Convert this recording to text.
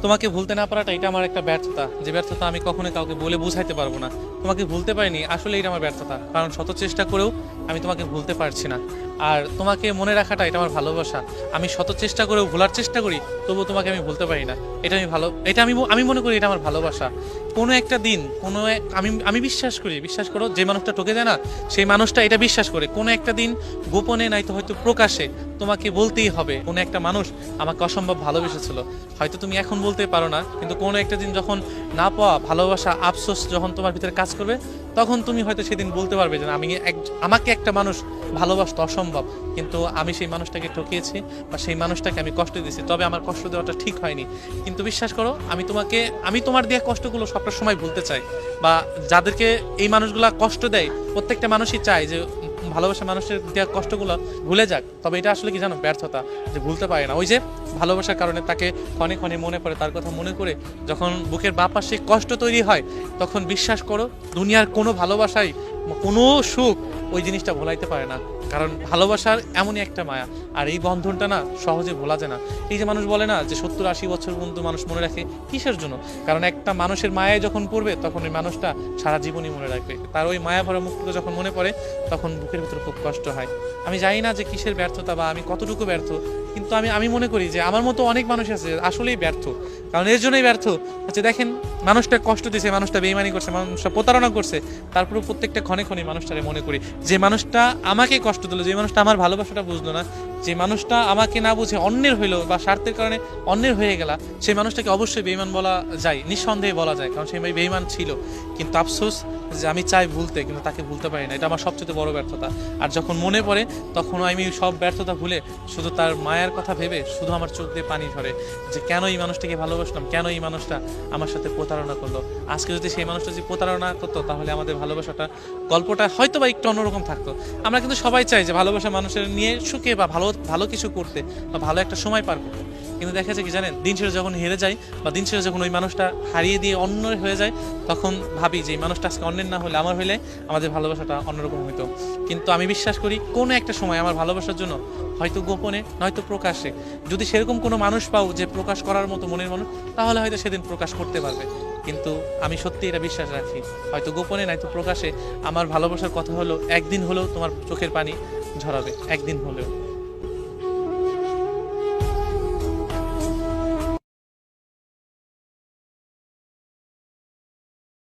তোমাকে ভুলতে না পারাটা এটা আমার একটা ব্যর্থতা, যে ব্যর্থতা আমি কখনোই কাউকে বলে বোঝাইতে পারবো না। তোমাকে ভুলতে পারিনি আসলে এটা আমার ব্যর্থতা, কারণ শত চেষ্টা করেও আমি তোমাকে ভুলতে পারছি না। আর তোমাকে মনে রাখাটা এটা আমার ভালোবাসা। আমি শত চেষ্টা করেও ভোলার চেষ্টা করি, তবুও তোমাকে আমি ভুলতে পারি না। এটা আমি ভালো, এটা আমি মনে করি এটা আমার ভালোবাসা। কোনো একটা দিন আমি আমি বিশ্বাস করো, যে মানুষটা ঠকে যায় না, সেই মানুষটা এটা বিশ্বাস করে কোনো একটা দিন গোপনে নয়তো হয়তো প্রকাশে তোমাকে বলতেই হবে কোনো একটা মানুষ আমাকে অসম্ভব ভালোবেসেছিল। হয়তো তুমি এখন বলতে পারো না, কিন্তু কোনো একটা দিন যখন না পাওয়া ভালোবাসা আফসোস যখন তোমার ভিতরে কাজ করবে, তখন তুমি হয়তো সেদিন বলতে পারবে যে না, আমাকে একটা মানুষ ভালোবাসতে অসম্ভব, কিন্তু আমি সেই মানুষটাকে ঠকিয়েছি বা সেই মানুষটাকে আমি কষ্ট দিয়েছি, তবে আমার কষ্ট দেওয়াটা ঠিক হয়নি। কিন্তু বিশ্বাস করো, আমি তোমার দেওয়া কষ্টগুলো সবটা সময় ভুলতে চাই, বা যাদেরকে এই মানুষগুলা কষ্ট দেয় প্রত্যেকটা মানুষই চায় যে ভালোবাসা মানুষের দেওয়া কষ্টগুলো ভুলে যাক। তবে এটা আসলে কি জানো, ব্যর্থতা, যে ভুলতে পারে না। ওই যে ভালোবাসার কারণে তাকে ক্ষণে ক্ষণে মনে পড়ে, তার কথা মনে করে যখন বুকের বাঁ পাশে কষ্ট তৈরি হয়, তখন বিশ্বাস করো দুনিয়ার কোনো ভালোবাসাই, কোনো সুখ ওই জিনিসটা ভোলাইতে পারে না। কারণ ভালোবাসার এমনই একটা মায়া, আর এই বন্ধনটা না সহজে ভোলা যায় না। এই যে মানুষ বলে না যে 70-80 বছর পর্যন্ত মানুষ মনে রাখে, কিসের জন্য? কারণ একটা মানুষের মায়ায় যখন পড়বে, তখন ওই মানুষটা সারা জীবনই মনে রাখবে। তার ওই মায়া ভরা মুখটা যখন মনে পড়ে, তখন বুকের ভিতরে খুব কষ্ট হয়। আমি জানি না যে কিসের ব্যর্থতা বা আমি কতটুকু ব্যর্থ, কিন্তু আমি মনে করি যে আমার মতো অনেক মানুষ আছে আসলেই ব্যর্থ। কারণ এর জন্যই ব্যর্থ হচ্ছে, দেখেন, মানুষটা কষ্ট দিয়েছে, মানুষটা বেইমানি করছে, মানুষটা প্রতারণা করছে, তারপরে প্রত্যেকটা ক্ষণে ক্ষণে মানুষটারে মনে করি যে মানুষটা আমাকে কষ্ট দিল, যে মানুষটা আমার ভালোবাসাটা বুঝলো না, যে মানুষটা আমাকে না বুঝে অন্যের হইলো বা স্বার্থের কারণে অন্যের হয়ে গেলা, সেই মানুষটাকে অবশ্যই বেইমান বলা যায়, নিঃসন্দেহে বলা যায়, কারণ সেই বেইমান ছিল। কিন্তু আফসোস যে আমি চাই ভুলতে, কিন্তু তাকে ভুলতে পারি না। এটা আমার সবচেয়ে বড় ব্যর্থতা। আর যখন মনে পড়ে, তখন আমি সব ব্যর্থতা ভুলে শুধু তার মায়ের কথা ভেবে শুধু আমার চোখ দিয়ে পানি ঝরে, যে কেন এই মানুষটাকে ভালোবাসলাম, কেন এই মানুষটা আমার সাথে প্রতারণা করলো। আজকে যদি সেই মানুষটা যদি প্রতারণা করতো, তাহলে আমাদের ভালোবাসাটা গল্পটা হয়তো বা একটু অন্যরকম থাকতো। আমরা কিন্তু সবাই চাই যে ভালোবাসা মানুষের নিয়ে সুখে বা ভালো ভালো কিছু করতে বা ভালো একটা সময় পার করতে। কিন্তু দেখা যায় কি জানেন, দিন শেষে যখন হেরে যায় বা দিন শেষে যখন ওই মানুষটা হারিয়ে দিয়ে অন্য হয়ে যায়, তখন ভাবি যে এই মানুষটা আজকে অন্যের না হলে আমার হলে আমাদের ভালোবাসাটা অন্যরকম হতো। কিন্তু আমি বিশ্বাস করি কোনো একটা সময় আমার ভালোবাসার জন্য হয়তো গোপনে নয়তো প্রকাশে, যদি সেরকম কোনো মানুষ পাও যে প্রকাশ করার মতো মনের মানুষ, তাহলে হয়তো সেদিন প্রকাশ করতে পারবে। কিন্তু আমি সত্যি এটা বিশ্বাস রাখি, হয়তো গোপনে নয়তো প্রকাশে আমার ভালোবাসার কথা হলো একদিন হলেও তোমার চোখের পানি ঝরাবে, একদিন হলেও।